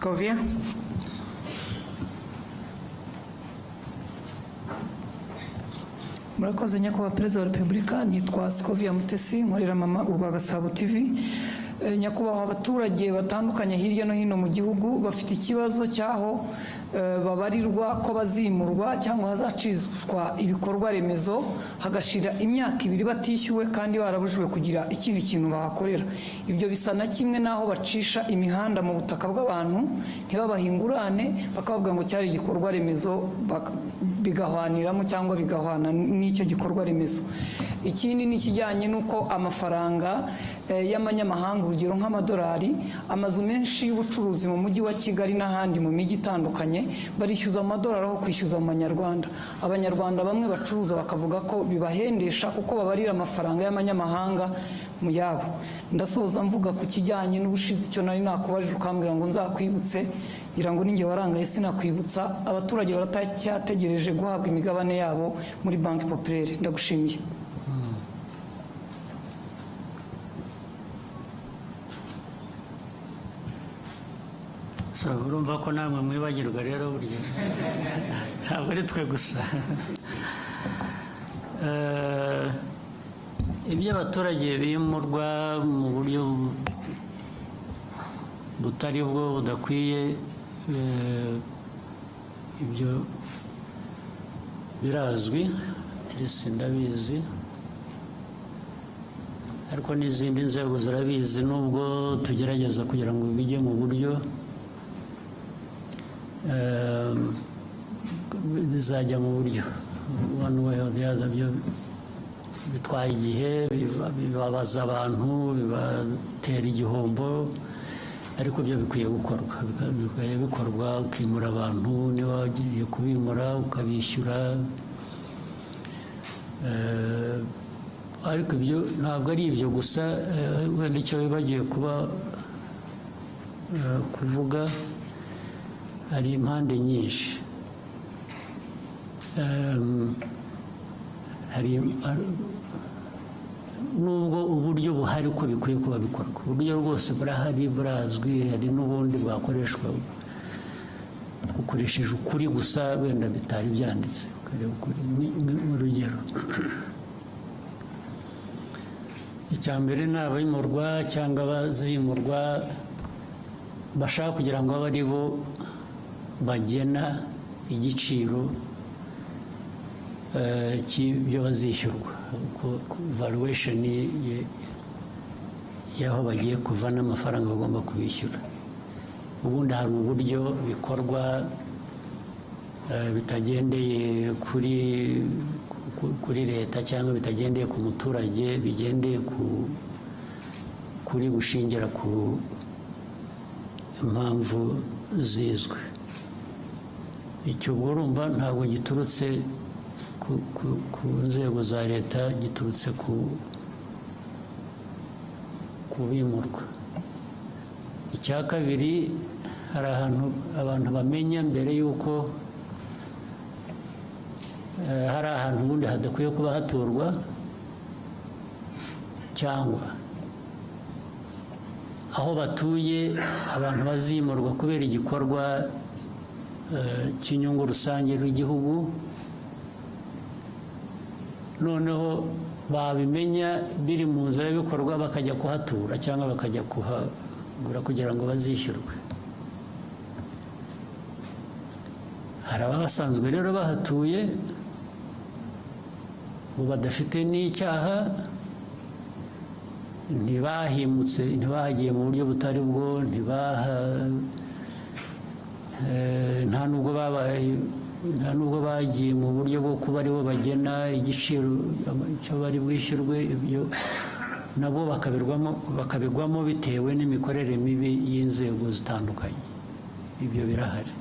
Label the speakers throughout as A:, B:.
A: Scovia.
B: Murakoze nyakubahwa perezida wa repubulika, nitwa Scovia Mutesi, nkorera mama urwa Gasabo TV. Nyakubahwa abaturage batandukanye hirya no hino mu gihugu bafite ikibazo cyaho babarirwa ko bazimurwa cyangwa hazacishwa ibikorwa remezo hagashira imyaka 2 batishyuwe kandi barabujijwe kugira ikindi kintu bahakorera. Ibyo bisa na kimwe naho bacisha imihanda mu butaka bw'abantu ntibabahingurane bakavuga ngo cyari igikorwa remezo bigahwaniramo cyangwa bigahwana n'icyo gikorwa remezo. Ikindi ni kijyanye nuko amafaranga y'amanyamahanga urugero nk'amadolari, amazu menshi y'ubucuruzi mu mujyi wa Kigali n'ahandi mu mijyi itandukanye barishyuza amadolari aho kwishyuza mu manyarwanda. Abanyarwanda bamwe bacuruza bakavuga ko bibahendesha kuko babarira amafaranga y'amanyamahanga mu yabo. Ndasoza mvuga ku kijyanye n'ubushizi icyo nari nakubajije ukambwira ngo nzakwibutse, ngira ngo ninjye warangaye sinakwibutsa. Abaturage baratacyategereje guhabwa imigabane yabo muri Banki Populaire. Ndagushimiye.
C: Urumva ko namwe mwibagirwa rero burya ntabwo ari twe gusa. Ibyo abaturage bimurwa mu buryo butari bwo budakwiye, ibyo birazwi ndetse ndabizi, ariko n'izindi nzego zirabizi nubwo tugerageza kugira ngo bijye mu buryo bizajya mu buryo one way or the other. Byo bitwaye igihe, bibabaza abantu, bibatera igihombo, ariko byo bikwiye gukorwa. Bikwiye bikorwa, ukimura abantu, niba wagiye kubimura ukabishyura. Ariko ibyo ntabwo ari ibyo gusa, wenda icyo bibagiye kuvuga, hari impande nyinshi. Nubwo uburyo buhari ko bikwiye kuba bikorwa, uburyo rwose burahari, burazwi, hari n'ubundi bwakoreshwa bukoresheje ukuri gusa, wenda bitari byanditse. Mu rugero, icya mbere ni abimurwa cyangwa abazimurwa bashaka kugira ngo abe ari bo bagena igiciro cy'ibyo bazishyurwa, valuation y'aho bagiye kuva n'amafaranga bagomba kubishyura. Ubundi hari uburyo bikorwa bitagendeye kuri leta cyangwa bitagendeye ku muturage, bigendeye kuri gushingira ku impamvu zizwe. Icyo urumva ntabwo giturutse ku nzego za leta, giturutse ku bimurwa. Icya kabiri, hari ahantu abantu bamenya mbere y'uko hari ahantu ubundi hadakwiye kuba haturwa, cyangwa aho batuye abantu bazimurwa kubera igikorwa cy'inyungu rusange rw'igihugu, noneho babimenya biri mu nzira y'ibikorwa bakajya kuhatura cyangwa bakajya kuhagura kugira ngo bazishyurwe. Hari abasanzwe rero bahatuye ubu badafite n'icyaha, ntibahimutse, ntibahagiye mu buryo butari bwo, nta nubwo bagiye mu buryo bwo kuba aribo bagena igiciro cyo bari bwishyurwe. Ibyo nabo bakabigwamo bitewe n'imikorere mibi y'inzego zitandukanye. Ibyo birahari,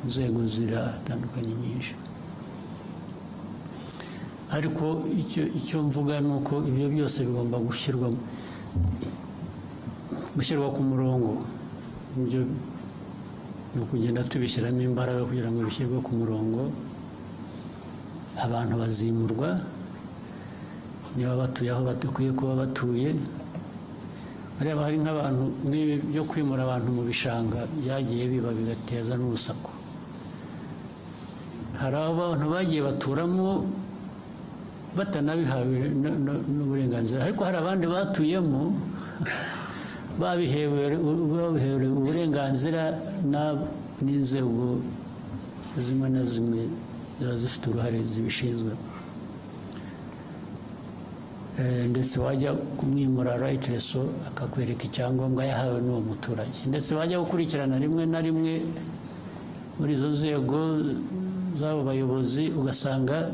C: inzego ziratandukanye nyinshi. Ariko icyo mvuga ni uko ibyo byose bigomba gushyirwa ku murongo. Ibyo ni ukugenda tubishyiramo imbaraga kugira ngo bishyirwe ku murongo. Abantu bazimurwa niba batuye aho badakwiye kuba batuye, areba hari nk'abantu nk'ibi byo kwimura abantu mu bishanga byagiye biba bigateza n'urusaku. Hari abantu bagiye baturamo batanabihawe n'uburenganzira, ariko hari abandi batuyemo babihewe uburenganzira n'inzego zimwe na zimwe ziba zifite uruhare zibishinzwe. Ndetse wajya kumwimura rightreso akakwereka icyangombwa yahawe n'uwo muturage, ndetse wajya gukurikirana rimwe na rimwe muri izo nzego z'abo bayobozi ugasanga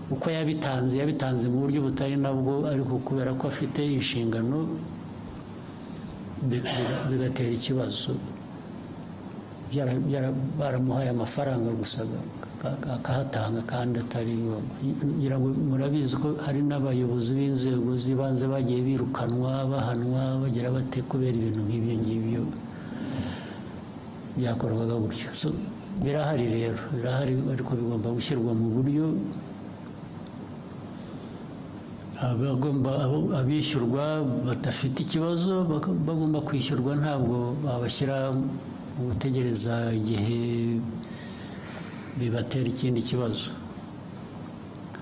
C: uko yabitanze mu buryo butari nabwo, ariko kubera ko afite inshingano bigatera ikibazo. Baramuhaye amafaranga gusa akahatanga kandi atari ngombwa. Murabizi ko hari n'abayobozi b'inzego z'ibanze bagiye birukanwa bahanwa bagira bate kubera ibintu nk'ibyo ngibyo byakorwaga gutyo. Birahari rero, birahari, ariko bigomba gushyirwa mu buryo abishyurwa badafite ikibazo bagomba kwishyurwa, ntabwo babashyira mu gutegereza igihe bibatera ikindi kibazo.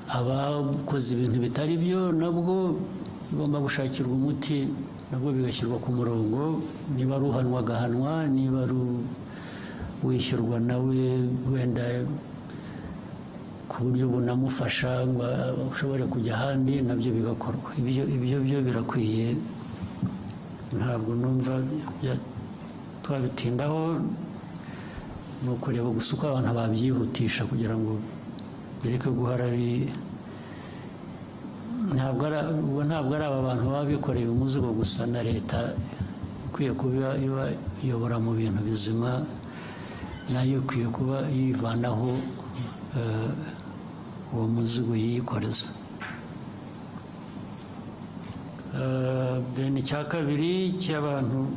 C: Abakoze ibintu bitari byo nabwo bigomba gushakirwa umuti, nabwo bigashyirwa ku murongo. Niba ari uhanwa agahanwa, niba ari wishyurwa nawe wenda ku buryo bunamufasha ngo ushobore kujya ahandi, nabyo bigakorwa. Ibyo byo birakwiye, ntabwo numva twabitindaho. Ni ukureba gusa uko abantu babyihutisha kugira ngo bireke guhora ari ntabwo ari aba bantu baba bikoreye umuzigo gusa, na leta ikwiye kuba iyobora mu bintu bizima, nayo ikwiye kuba yivanaho uwo muzigo yikoreza. Icya kabiri cy'abantu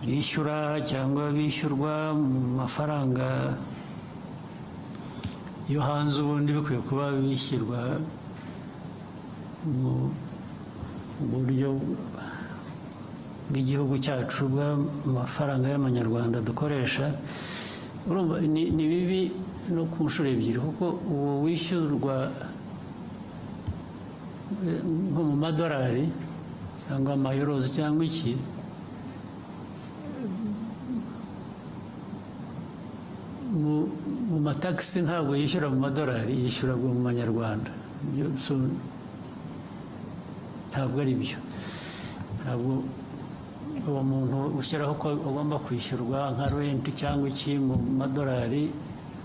C: bishyura cyangwa bishyurwa mu mafaranga yo hanze, ubundi bikwiye kuba bishyirwa mu buryo bw'igihugu cyacu bw'amafaranga y'amanyarwanda dukoresha. Urumva ni bibi no ku nshuro ebyiri, kuko uwo wishyurwa nko mu madolari cyangwa amayorozi cyangwa iki, mu matagisi ntabwo yishyura mu madolari, yishyura mu manyarwanda. Ntabwo ari byo. Ntabwo uwo muntu ushyiraho ko agomba kwishyurwa nka renti cyangwa iki mu madolari,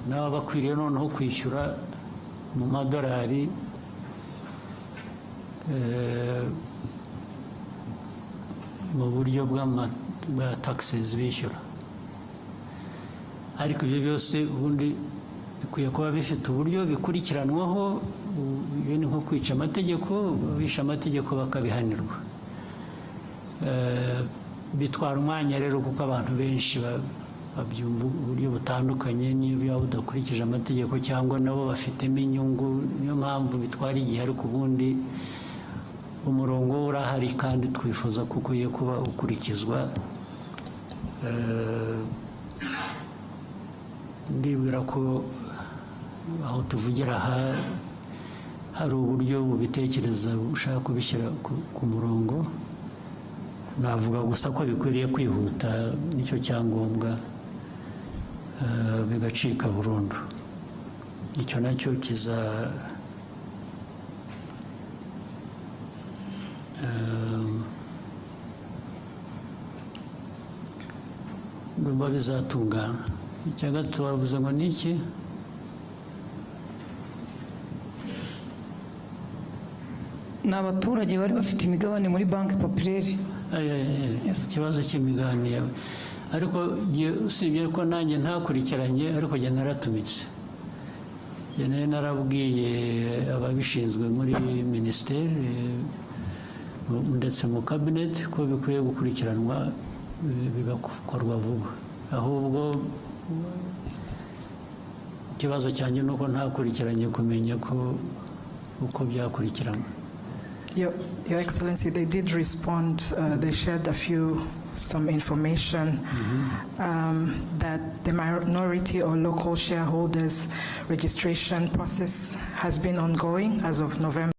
C: nawe aba akwiriye noneho kwishyura mu madolari mu buryo bwa taxes bishyura. Ariko ibyo byose ubundi bikwiye kuba bifite uburyo bikurikiranwaho. Iyo ni nko kwica amategeko, bishe amategeko bakabihanirwa. Bitwara umwanya rero, kuko abantu benshi babyumva uburyo butandukanye, niyo yaba udakurikije amategeko cyangwa nabo bafitemo inyungu, niyo mpamvu bitwara igihe. Ariko ubundi umurongo urahari kandi twifuza ko ukwiye kuba ukurikizwa. Ndibwira ko aho tuvugira aha hari uburyo bubitekereza bushaka kubishyira ku murongo. Navuga gusa ko bikwiriye kwihuta, nicyo cyangombwa, bigacika burundu. Icyo nacyo ndumva bizatungana. Icya gatatu wavuze ngo ni iki?
B: Ni abaturage bari bafite imigabane muri banki populaire.
C: Ikibazo cy'imigabane, ariko usibye ko nanjye ntakurikiranye, ariko njye naratumitse. Njye narabwiye ababishinzwe muri minisiteri ndetse mu kabineti ko bikwiye gukurikiranwa bigakorwa vuba. Ahubwo ikibazo cyanjye ni uko ntakurikiranye kumenya ko uko byakurikiranwa.
A: Your Excellency, they did respond. They shared some information that the minority or local shareholders registration process has been ongoing as of November.